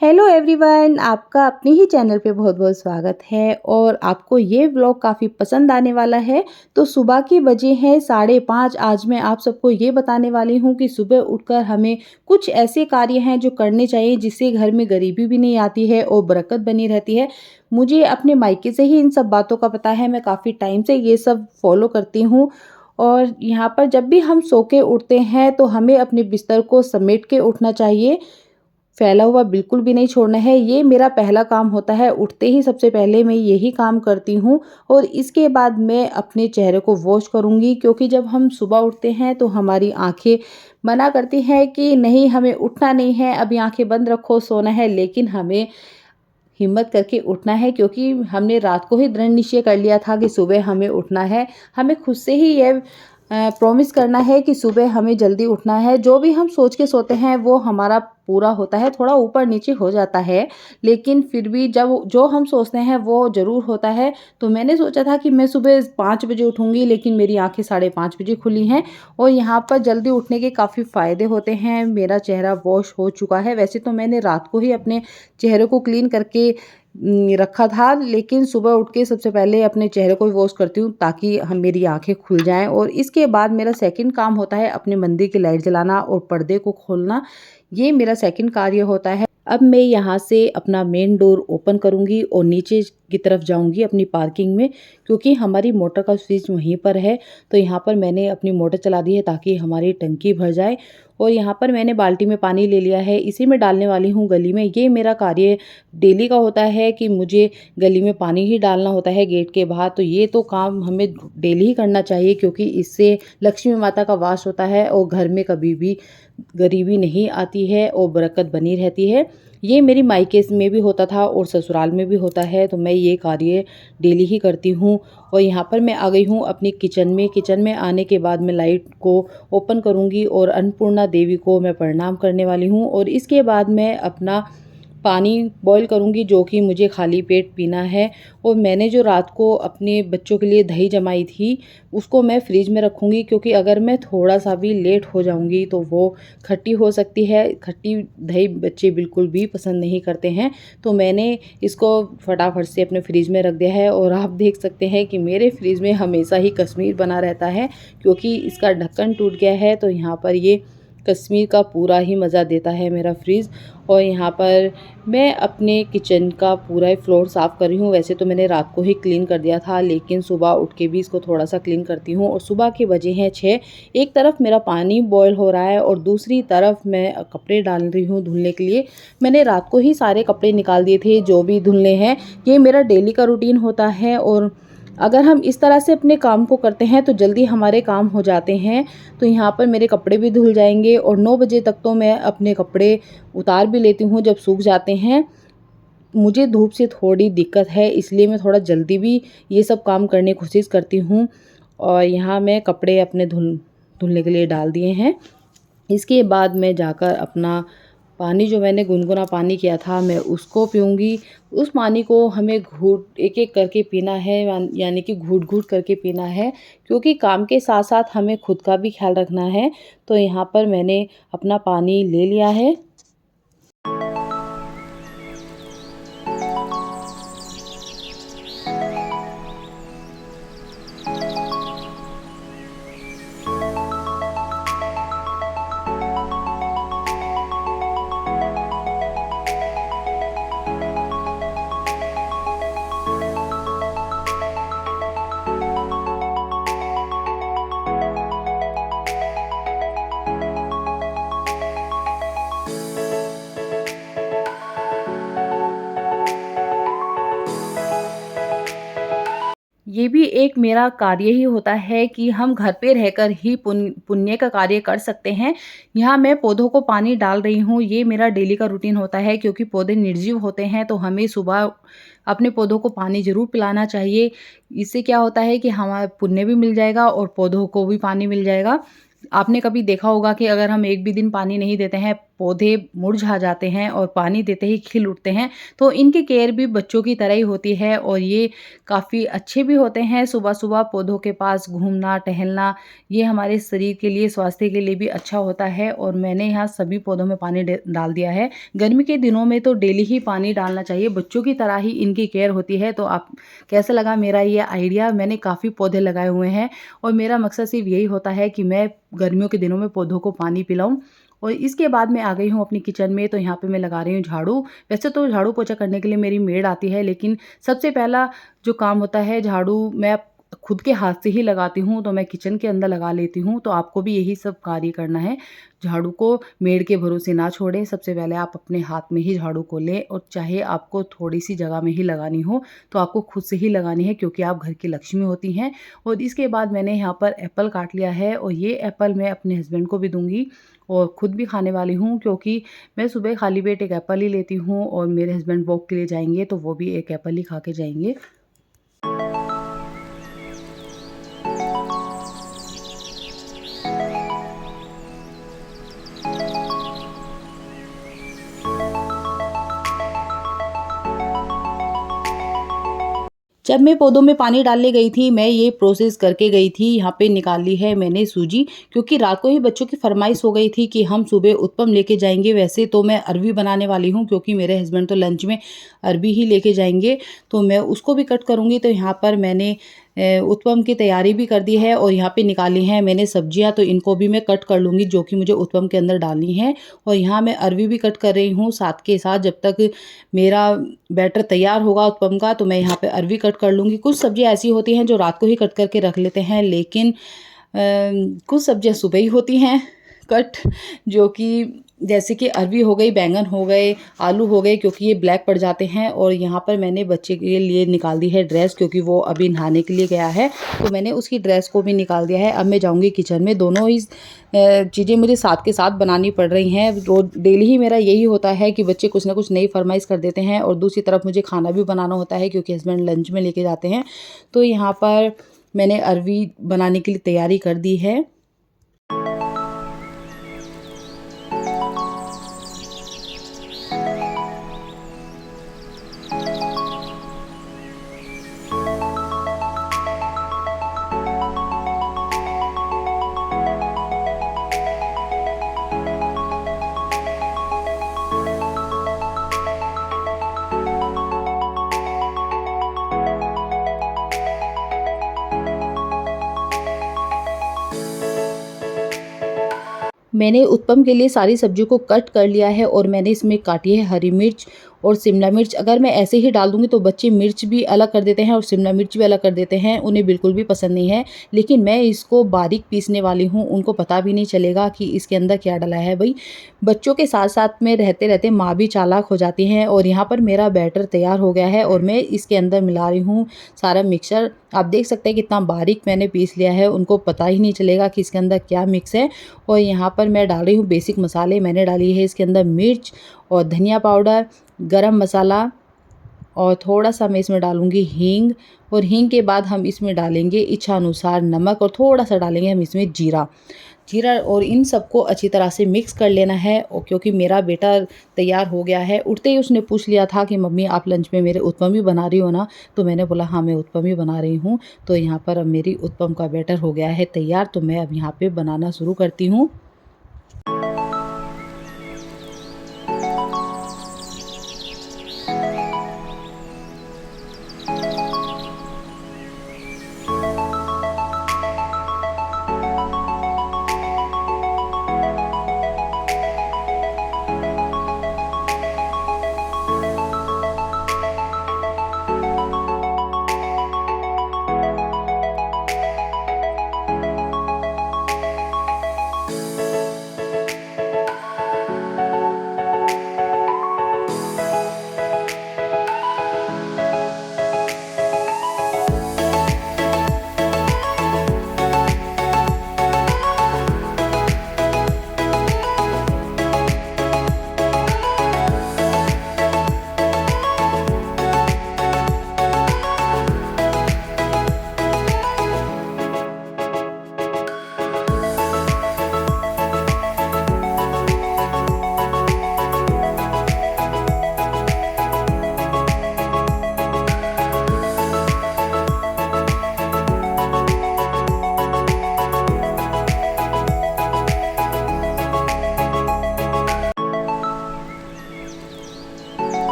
Hello everyone, आपका अपने ही channel पे बहुत बहुत स्वागत है। और आपको ये व्लॉग काफ़ी पसंद आने वाला है। तो सुबह की बजे हैं 5:30। आज मैं आप सबको ये बताने वाली हूँ कि सुबह उठकर हमें कुछ ऐसे कार्य हैं जो करने चाहिए जिससे घर में गरीबी भी नहीं आती है और बरकत बनी रहती है। मुझे अपने मायके से ही इन सब बातों का पता है, मैं काफ़ी टाइम से ये सब फॉलो करती हूँ। और यहाँ पर जब भी हम सो के उठते हैं तो हमें अपने बिस्तर को समेट के उठना चाहिए, फैला हुआ बिल्कुल भी नहीं छोड़ना है। ये मेरा पहला काम होता है, उठते ही सबसे पहले मैं यही काम करती हूँ। और इसके बाद मैं अपने चेहरे को वॉश करूँगी, क्योंकि जब हम सुबह उठते हैं तो हमारी आँखें मना करती हैं कि नहीं, हमें उठना नहीं है, अभी आँखें बंद रखो, सोना है। लेकिन हमें हिम्मत करके उठना है, क्योंकि हमने रात को ही दृढ़ निश्चय कर लिया था कि सुबह हमें उठना है। हमें खुद से ही ये प्रॉमिस करना है कि सुबह हमें जल्दी उठना है। जो भी हम सोच के सोते हैं वो हमारा पूरा होता है, थोड़ा ऊपर नीचे हो जाता है, लेकिन फिर भी जब जो हम सोचते हैं वो ज़रूर होता है। तो मैंने सोचा था कि मैं सुबह 5 बजे उठूँगी, लेकिन मेरी आँखें 5:30 बजे खुली हैं। और यहाँ पर जल्दी उठने के काफ़ी फ़ायदे होते हैं। मेरा चेहरा वॉश हो चुका है। वैसे तो मैंने रात को ही अपने चेहरे को क्लीन करके रखा था, लेकिन सुबह उठ के सबसे पहले अपने चेहरे को वॉश करती हूँ ताकि हम मेरी आँखें खुल जाएँ। और इसके बाद मेरा सेकंड काम होता है अपने मंदिर की लाइट जलाना और पर्दे को खोलना। ये मेरा सेकंड कार्य होता है। अब मैं यहाँ से अपना मेन डोर ओपन करूँगी और नीचे की तरफ जाऊँगी अपनी पार्किंग में, क्योंकि हमारी मोटर का स्विच वहीं पर है। तो यहाँ पर मैंने अपनी मोटर चला दी है ताकि हमारी टंकी भर जाए। और यहाँ पर मैंने बाल्टी में पानी ले लिया है, इसी में डालने वाली हूँ गली में। ये मेरा कार्य डेली का होता है कि मुझे गली में पानी ही डालना होता है गेट के बाहर। तो ये तो काम हमें डेली ही करना चाहिए, क्योंकि इससे लक्ष्मी माता का वास होता है और घर में कभी भी गरीबी नहीं आती है और बरकत बनी रहती है। ये मेरी मायके में भी होता था और ससुराल में भी होता है। तो मैं ये कार्य डेली ही करती हूँ। और यहाँ पर मैं आ गई हूँ अपनी किचन में। किचन में आने के बाद मैं लाइट को ओपन करूँगी और अन्नपूर्णा देवी को मैं प्रणाम करने वाली हूँ। और इसके बाद मैं अपना पानी बॉईल करूँगी, जो कि मुझे खाली पेट पीना है। और मैंने जो रात को अपने बच्चों के लिए दही जमाई थी उसको मैं फ्रिज में रखूँगी, क्योंकि अगर मैं थोड़ा सा भी लेट हो जाऊँगी तो वो खट्टी हो सकती है। खट्टी दही बच्चे बिल्कुल भी पसंद नहीं करते हैं। तो मैंने इसको फटाफट से अपने फ्रिज में रख दिया है। और आप देख सकते हैं कि मेरे फ्रिज में हमेशा ही कश्मीर बना रहता है, क्योंकि इसका ढक्कन टूट गया है। तो यहाँ पर ये कश्मीर का पूरा ही मज़ा देता है मेरा फ्रिज। और यहाँ पर मैं अपने किचन का पूरा ही फ्लोर साफ़ कर रही हूँ। वैसे तो मैंने रात को ही क्लीन कर दिया था, लेकिन सुबह उठ के भी इसको थोड़ा सा क्लीन करती हूँ। और सुबह के बजे हैं 6। एक तरफ मेरा पानी बॉयल हो रहा है और दूसरी तरफ मैं कपड़े डाल रही हूँ धुलने के लिए। मैंने रात को ही सारे कपड़े निकाल दिए थे जो भी धुलने हैं। ये मेरा डेली का रूटीन होता है। और अगर हम इस तरह से अपने काम को करते हैं तो जल्दी हमारे काम हो जाते हैं। तो यहाँ पर मेरे कपड़े भी धुल जाएंगे और 9 बजे तक तो मैं अपने कपड़े उतार भी लेती हूँ जब सूख जाते हैं। मुझे धूप से थोड़ी दिक्कत है, इसलिए मैं थोड़ा जल्दी भी ये सब काम करने की कोशिश करती हूँ। और यहाँ मैं कपड़े अपने धुलने के लिए डाल दिए हैं। इसके बाद मैं जाकर अपना पानी, जो मैंने गुनगुना पानी किया था, मैं उसको पीऊँगी। उस पानी को हमें घूट एक-एक करके पीना है, यानी कि घूट-घूट करके पीना है, क्योंकि काम के साथ-साथ हमें खुद का भी ख्याल रखना है। तो यहाँ पर मैंने अपना पानी ले लिया है। ये भी एक मेरा कार्य ही होता है कि हम घर पे रहकर ही पुण्य का कार्य कर सकते हैं। यहाँ मैं पौधों को पानी डाल रही हूँ, ये मेरा डेली का रूटीन होता है, क्योंकि पौधे निर्जीव होते हैं तो हमें सुबह अपने पौधों को पानी ज़रूर पिलाना चाहिए। इससे क्या होता है कि हमारा पुण्य भी मिल जाएगा और पौधों को भी पानी मिल जाएगा। आपने कभी देखा होगा कि अगर हम एक भी दिन पानी नहीं देते हैं पौधे मुरझा जाते हैं और पानी देते ही खिल उठते हैं। तो इनकी केयर भी बच्चों की तरह ही होती है और ये काफ़ी अच्छे भी होते हैं। सुबह-सुबह पौधों के पास घूमना, टहलना ये हमारे शरीर के लिए, स्वास्थ्य के लिए भी अच्छा होता है और मैंने यहाँ सभी पौधों में पानी डाल दिया है। गर्मी के दिनों में तो डेली ही पानी डालना चाहिए, बच्चों की तरह ही इनकी केयर होती है। तो आप कैसा लगा मेरा ये आइडिया? मैंने काफ़ी पौधे लगाए हुए हैं और मेरा मकसद सिर्फ़ यही होता है कि मैं गर्मियों के दिनों में पौधों को पानी पिलाऊँ। और इसके बाद मैं आ गई हूँ अपनी किचन में, तो यहाँ पे मैं लगा रही हूँ झाड़ू। वैसे तो झाड़ू पोछा करने के लिए मेरी मेड आती है, लेकिन सबसे पहला जो काम होता है झाड़ू मैं खुद के हाथ से ही लगाती हूँ, तो मैं किचन के अंदर लगा लेती हूँ। तो आपको भी यही सब कार्य करना है। झाड़ू को मेड के भरोसे ना छोड़ें, सबसे पहले आप अपने हाथ में ही झाड़ू को लें और चाहे आपको थोड़ी-सी जगह में ही लगानी हो, तो आपको खुद से ही लगानी है क्योंकि आप घर की लक्ष्मी होती हैं। और इसके बाद मैंने यहाँ पर एप्पल काट लिया है और ये एप्पल मैं अपने हस्बैंड को भी दूँगी और खुद भी खाने वाली हूँ, क्योंकि मैं सुबह खाली पेट एक एप्पल ही लेती हूँ और मेरे हस्बैंड वॉक के लिए जाएँगे, तो वो भी एक एप्पल ही खा के जाएँगे। जब मैं पौधों में पानी डालने गई थी, मैं ये प्रोसेस करके गई थी। यहाँ पे निकाल ली है मैंने सूजी, क्योंकि रात को ही बच्चों की फरमाइश हो गई थी कि हम सुबह उत्पम लेके जाएँगे। वैसे तो मैं अरबी बनाने वाली हूँ, क्योंकि मेरे हस्बैंड तो लंच में अरबी ही लेके जाएँगे, तो मैं उसको भी कट करूँगी। तो यहाँ पर मैंने उत्पम की तैयारी भी कर दी है और यहाँ पे निकाली हैं मैंने सब्जियाँ, तो इनको भी मैं कट कर लूँगी, जो कि मुझे उत्पम के अंदर डालनी है। और यहाँ मैं अरबी भी कट कर रही हूँ साथ के साथ। जब तक मेरा बैटर तैयार होगा उत्पम का, तो मैं यहाँ पे अरबी कट कर लूँगी। कुछ सब्जियाँ ऐसी होती हैं जो रात को ही कट करके रख लेते हैं, लेकिन कुछ सब्जियाँ सुबह ही होती हैं कट, जो कि जैसे कि अरबी हो गई, बैंगन हो गए, आलू हो गए, क्योंकि ये ब्लैक पड़ जाते हैं। और यहाँ पर मैंने बच्चे के लिए निकाल दी है ड्रेस, क्योंकि वो अभी नहाने के लिए गया है, तो मैंने उसकी ड्रेस को भी निकाल दिया है। अब मैं जाऊँगी किचन में। दोनों ही चीज़ें मुझे साथ के साथ बनानी पड़ रही हैं। डेली ही मेरा यही होता है कि बच्चे कुछ ना कुछ नई फरमाइश कर देते हैं और दूसरी तरफ मुझे खाना भी बनाना होता है, क्योंकि हस्बैंड लंच में लेके जाते हैं। तो यहाँ पर मैंने अरबी बनाने के लिए तैयारी कर दी है। मैंने उत्पम के लिए सारी सब्जियों को कट कर लिया है और मैंने इसमें काटी है हरी मिर्च और शिमला मिर्च। अगर मैं ऐसे ही डाल दूँगी तो बच्चे मिर्च भी अलग कर देते हैं और शिमला मिर्च भी अलग कर देते हैं, उन्हें बिल्कुल भी पसंद नहीं है। लेकिन मैं इसको बारीक पीसने वाली हूँ, उनको पता भी नहीं चलेगा कि इसके अंदर क्या डला है। भई, बच्चों के साथ-साथ में रहते-रहते माँ भी चालाक हो जाती हैं। और यहाँ पर मेरा बैटर तैयार हो गया है और मैं इसके अंदर मिला रही हूँ सारा मिक्सचर। आप देख सकते हैं कितना बारीक मैंने पीस लिया है, उनको पता ही नहीं चलेगा कि इसके अंदर क्या मिक्स है। और यहाँ पर मैं डाल रही हूँ बेसिक मसाले। मैंने डाली है इसके अंदर मिर्च और धनिया पाउडर, गरम मसाला, और थोड़ा-सा मैं इसमें डालूँगी हींग। और हींग के बाद हम इसमें डालेंगे इच्छानुसार नमक और थोड़ा-सा डालेंगे हम इसमें जीरा। जीरा और इन सबको अच्छी तरह से मिक्स कर लेना है। और क्योंकि मेरा बेटा तैयार हो गया है, उठते ही उसने पूछ लिया था कि मम्मी आप लंच में मेरे उत्पम ही बना रही हो ना? तो मैंने बोला हाँ, मैं उत्पम ही बना रही हूँ। तो यहाँ पर अब मेरी उत्पम का बैटर हो गया है तैयार, तो मैं अब यहाँ पे बनाना शुरू करती हूँ।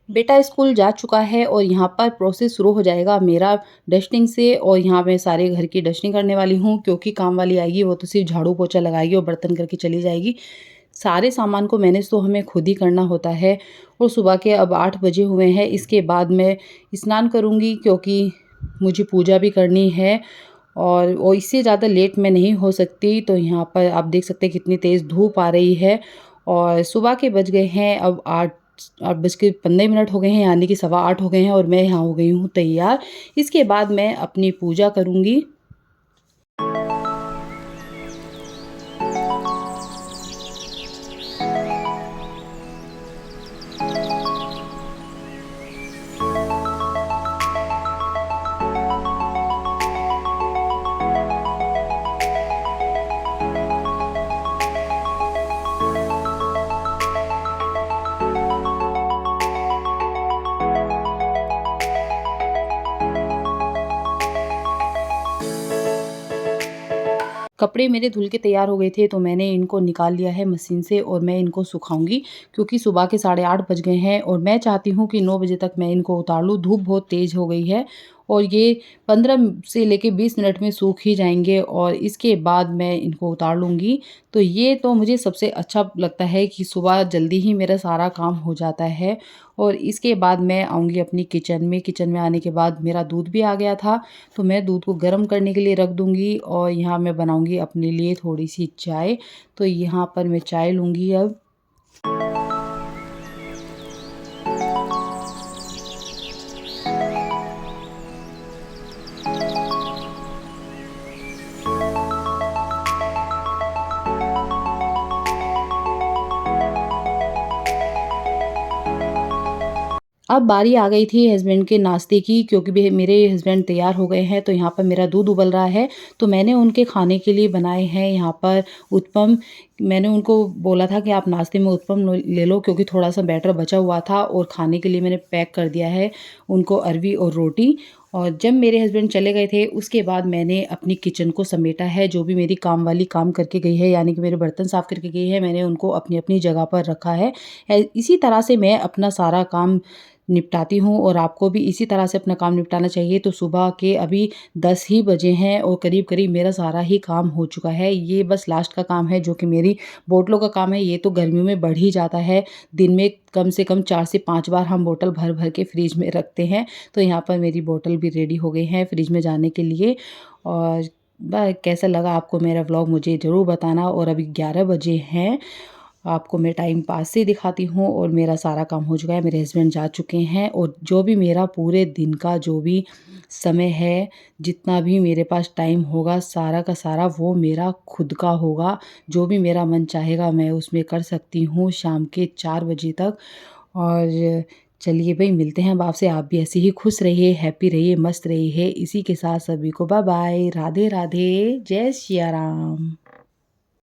बेटा स्कूल जा चुका है और यहाँ पर प्रोसेस शुरू हो जाएगा मेरा डस्टिंग से। और यहाँ मैं सारे घर की डस्टिंग करने वाली हूँ, क्योंकि काम वाली आएगी वो तो सिर्फ झाड़ू पोछा लगाएगी और बर्तन करके चली जाएगी। सारे सामान को मैनेज तो हमें खुद ही करना होता है। और सुबह के अब 8 बजे हुए हैं। इसके बाद मैं स्नान करूँगी, क्योंकि मुझे पूजा भी करनी है और इससे ज़्यादा लेट मैं नहीं हो सकती। तो यहाँ पर आप देख सकते हैं कितनी तेज़ धूप आ रही है और सुबह के बज गए हैं अब 8:15 हो गए हैं, यानी कि 8:15 हो गए हैं और मैं यहाँ हो गई हूँ तैयार। इसके बाद मैं अपनी पूजा करूँगी। कपड़े मेरे धुल के तैयार हो गए थे, तो मैंने इनको निकाल लिया है मशीन से और मैं इनको सुखाऊँगी, क्योंकि सुबह के 8:30 बज गए हैं और मैं चाहती हूँ कि 9 बजे तक मैं इनको उतार लूँ। धूप बहुत तेज़ हो गई है और ये 15 से लेके 20 मिनट में सूख ही जाएँगे और इसके बाद मैं इनको उतार लूँगी। तो ये तो मुझे सबसे अच्छा लगता है कि सुबह जल्दी ही मेरा सारा काम हो जाता है। और इसके बाद मैं आऊँगी अपनी किचन में। किचन में आने के बाद मेरा दूध भी आ गया था, तो मैं दूध को गर्म करने के लिए रख दूँगी और यहाँ मैं बनाऊँगी अपने लिए थोड़ी-सी चाय। तो यहाँ पर मैं चाय लूँगी अब। अब बारी आ गई थी हस्बैंड के नाश्ते की, क्योंकि मेरे हस्बैंड तैयार हो गए हैं। तो यहाँ पर मेरा दूध उबल रहा है, तो मैंने उनके खाने के लिए बनाए हैं यहाँ पर उत्पम। मैंने उनको बोला था कि आप नाश्ते में उत्पम ले लो, क्योंकि थोड़ा सा बैटर बचा हुआ था और खाने के लिए मैंने पैक कर दिया है उनको अरवी और रोटी। और जब मेरे हस्बैंड चले गए थे उसके बाद मैंने अपनी किचन को समेटा है। जो भी मेरी काम वाली काम करके गई है, यानी कि मेरे बर्तन साफ़ करके गई है, मैंने उनको अपनी-अपनी जगह पर रखा है। इसी तरह से मैं अपना सारा काम निपटाती हूँ और आपको भी इसी तरह से अपना काम निपटाना चाहिए। तो सुबह के अभी 10 ही बजे हैं और करीब-करीब मेरा सारा ही काम हो चुका है। ये बस लास्ट का काम है, जो कि मेरी बोतलों का काम है। ये तो गर्मियों में बढ़ ही जाता है। दिन में कम से कम 4 से 5 बार हम बोतल भर-भर के फ्रिज में रखते हैं। तो यहाँ पर मेरी बोतल भी रेडी हो गई हैं फ्रिज में जाने के लिए। और कैसा लगा आपको मेरा व्लॉग मुझे ज़रूर बताना। और अभी 11 बजे हैं। आपको मैं टाइम पास से दिखाती हूँ और मेरा सारा काम हो चुका है। मेरे हस्बैंड जा चुके हैं और जो भी मेरा पूरे दिन का जो भी समय है, जितना भी मेरे पास टाइम होगा, सारा का सारा वो मेरा खुद का होगा। जो भी मेरा मन चाहेगा मैं उसमें कर सकती हूँ शाम के 4 बजे तक। और चलिए भई, मिलते हैं अब आपसे। आप भी ऐसे ही खुश रहिए, हैप्पी रहिए, मस्त रहिए। इसी के साथ सभी को बाय बाय, राधे राधे, जय सिया राम।